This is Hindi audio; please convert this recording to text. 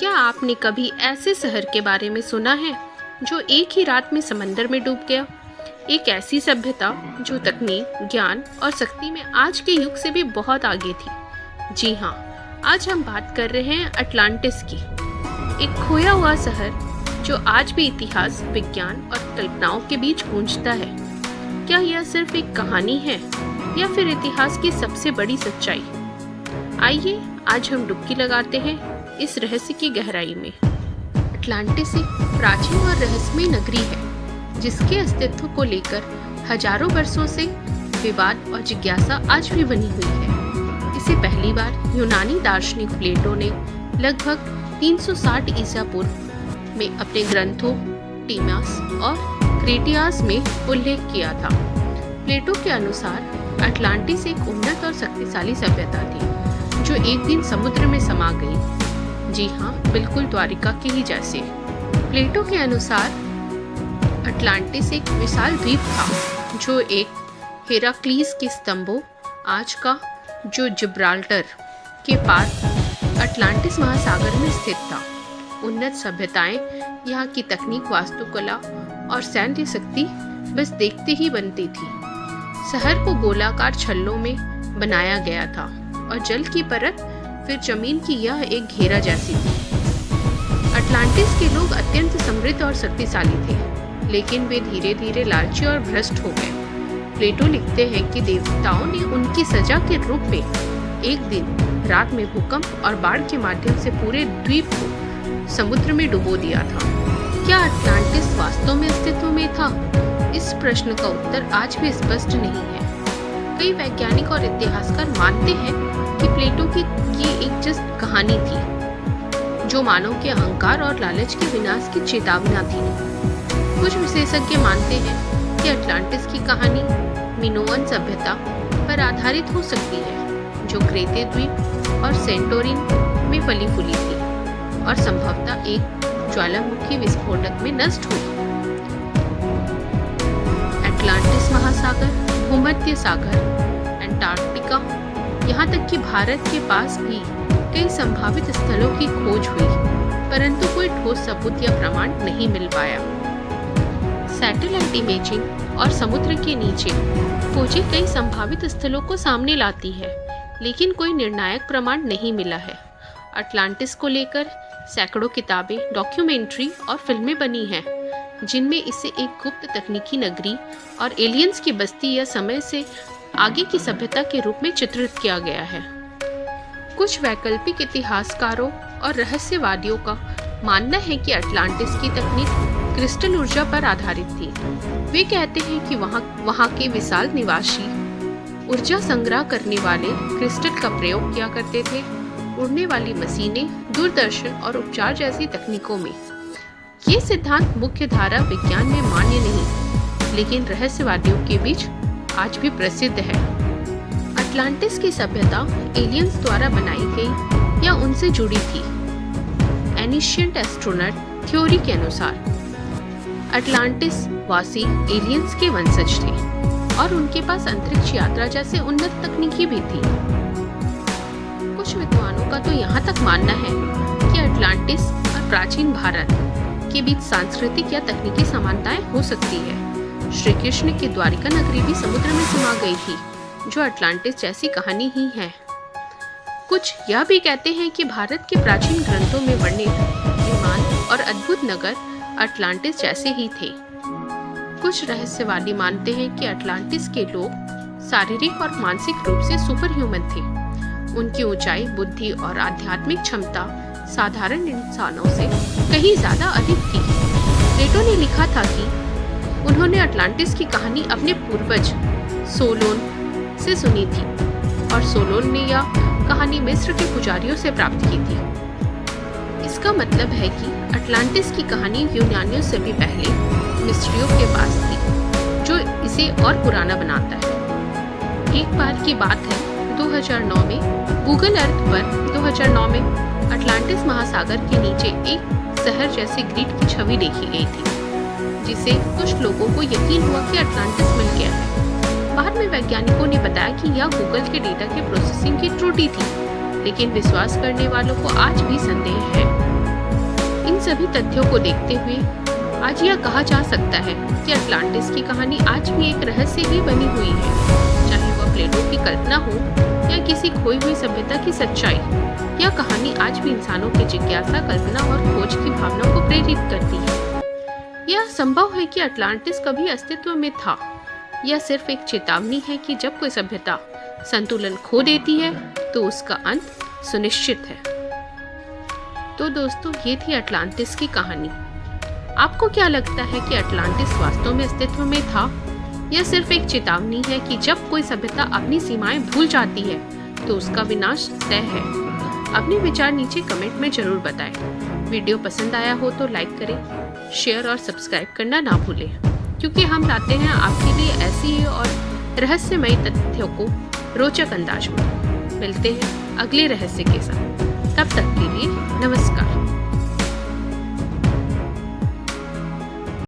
क्या आपने कभी ऐसे शहर के बारे में सुना है जो एक ही रात में समंदर में डूब गया? एक ऐसी सभ्यता जो तकनीक, ज्ञान और शक्ति में आज के युग से भी बहुत आगे थी। जी हाँ, आज हम बात कर रहे हैं अटलांटिस की। एक खोया हुआ शहर जो आज भी इतिहास, विज्ञान और कल्पनाओं के बीच गूंजता है। क्या यह सिर्फ एक कहानी है या फिर इतिहास की सबसे बड़ी सच्चाई? आइए आज हम डुबकी लगाते हैं इस रहस्य की गहराई में। अटलांटिस एक प्राचीन और रहस्यमय नगरी है जिसके अस्तित्व को लेकर हजारों वर्षों से विवाद और जिज्ञासा आज भी बनी हुई है। इसे पहली बार यूनानी दार्शनिक प्लेटो ने लगभग 360 ईसा पूर्व में अपने ग्रंथों टीमास और क्रेटियास में उल्लेख किया था। प्लेटो के अनुसार अटलांटिस एक उन्नत और शक्तिशाली सभ्यता थी जो एक दिन समुद्र में समा गई। जी हाँ, बिल्कुल द्वारिका के ही जैसे। प्लेटो के अनुसार अटलांटिस एक विशाल द्वीप था जो एक हेराक्लीस के स्तंभों आज का जो जिब्राल्टर के पार अटलांटिस महासागर में स्थित था। उन्नत सभ्यताएं, यहाँ की तकनीक, वास्तुकला और सैन्य शक्ति बस देखते ही बनती थी। शहर को गोलाकार छल्लों में बनाया गया था और जल की परत फिर जमीन की यह एक घेरा जैसी थी। अटलांटिस के लोग अत्यंत समृद्ध और शक्तिशाली थे, लेकिन वे धीरे धीरे लालची और भ्रष्ट हो गए। प्लेटो लिखते हैं कि देवताओं ने उनकी सजा के रूप में एक दिन रात में भूकंप और बाढ़ के माध्यम से पूरे द्वीप को समुद्र में डुबो दिया था। क्या अटलांटिस वास्तव में अस्तित्व में था? इस प्रश्न का उत्तर आज भी स्पष्ट नहीं है। कई वैज्ञानिक और इतिहासकार मानते हैं कि प्लेटो की ये एक जस्ट कहानी थी जो मानव के अहंकार और लालच के विनाश की चेतावनी थी। कुछ विशेषज्ञ मानते हैं कि अटलांटिस की कहानी मिनोअन सभ्यता पर आधारित हो सकती है जो क्रेते द्वीप और सेंटोरिन में फली फूली थी और संभवतः एक ज्वालामुखी विस्फोटक में नष्ट हुई। अटलांटिस महासागर, भूमध्य सागर, अंटार्कटिका, यहाँ तक कि भारत के पास भी कई संभावित स्थलों की खोज हुई, परंतु कोई ठोस सबूत या प्रमाण नहीं मिल पाया। सैटेलाइट इमेजिंग और समुद्र के नीचे खोजें कई संभावित स्थलों को सामने लाती है, लेकिन कोई निर्णायक प्रमाण नहीं मिला है। अटलांटिस को लेकर सैकड़ों किताबें, डॉक्यूमेंट्री और फिल्में बनी हैं, जिनमें इसे एक गुप्त तकनीकी नगरी और एलियंस की बस्ती या समय से आगे की सभ्यता के रूप में चित्रित किया गया है। कुछ वैकल्पिक इतिहासकारों और रहस्यवादियों का मानना है कि अटलांटिस की तकनीक क्रिस्टल ऊर्जा पर आधारित थी। वे कहते हैं कि वहाँ के विशाल निवासी ऊर्जा संग्रह करने वाले क्रिस्टल का प्रयोग किया करते थे। उड़ने वाली मशीनें, दूरदर्शन और उपचार जैसी तकनीकों में। ये सिद्धांत मुख्य धारा विज्ञान में मान्य नहीं, लेकिन रहस्यवादियों के बीच आज भी प्रसिद्ध है। अटलांटिस की सभ्यता एलियंस द्वारा बनाई गई या उनसे जुड़ी थी। एनिशिएंट एस्ट्रोनॉट थ्योरी के अनुसार अटलांटिस वासी एलियंस के वंशज थे और उनके पास अंतरिक्ष यात्रा जैसे उन्नत तकनीकी भी थी। कुछ विद्वानों का तो यहाँ तक मानना है कि अटलांटिस और प्राचीन भारत के बीच सांस्कृतिक या तकनीकी समानताएं हो सकती है। श्री कृष्ण की द्वारिका नगरी भी समुद्र में समा गई थी, जो अटलांटिस जैसी कहानी ही है। कुछ यह भी कहते हैं कि भारत के प्राचीन ग्रंथों में वर्णित विमान और अद्भुत नगर अटलांटिस जैसे ही थे। कुछ रहस्यवादी मानते हैं कि अटलांटिस के लोग शारीरिक और मानसिक रूप से सुपर ह्यूमन थे। उनकी ऊंचाई, बुद्धि और आध्यात्मिक क्षमता साधारण इंसानों से कहीं ज्यादा अधिक थी। प्लेटो ने लिखा था कि उन्होंने अटलांटिस की कहानी अपने पूर्वज सोलोन से सुनी थी और सोलोन ने यह कहानी मिस्र के पुजारियों से प्राप्त की थी। इसका मतलब है कि अटलांटिस की कहानी यूनानियों से भी पहले मिस्रियों के पास थी, जो इसे और पुराना बनाता है। एक बार की बात है, 2009 में गूगल अर्थ पर 2009 में अटलांटिस महासागर के नीचे एक शहर जैसे ग्रिड की छवि देखी गई थी, जिसे कुछ लोगों को यकीन हुआ कि अटलांटिस मिल गया है। बाद में वैज्ञानिकों ने बताया कि यह गूगल के डेटा के प्रोसेसिंग की त्रुटि थी, लेकिन विश्वास करने वालों को आज भी संदेह है। सभी तथ्यों को देखते हुए आज यह कहा जा सकता है कि अटलांटिस की कहानी आज भी एक रहस्य ही बनी हुई है। चाहे वह प्लेटो की कल्पना हो या किसी खोई हुई सभ्यता की सच्चाई, यह कहानी आज भी इंसानों की जिज्ञासा, कल्पना और खोज की भावना को प्रेरित करती है। यह संभव है कि अटलांटिस कभी अस्तित्व में था। यह सिर्फ एक चेतावनी है कि जब कोई सभ्यता संतुलन खो देती है तो उसका अंत सुनिश्चित है। तो दोस्तों, ये थी अटलांटिस की कहानी। आपको क्या लगता है कि अटलांटिस वास्तव में अस्तित्व में था या सिर्फ एक चेतावनी है कि जब कोई सभ्यता अपनी सीमाएं भूल जाती है तो उसका विनाश तय है? अपने विचार नीचे कमेंट में जरूर बताएं। वीडियो पसंद आया हो तो लाइक करें, शेयर और सब्सक्राइब करना ना भूलें, क्योंकि हम लाते हैं आपके लिए ऐसी ही और रहस्यमयी तथ्यों को रोचक अंदाज में। मिलते हैं अगले रहस्य के साथ। तब तक के लिए नमस्कार।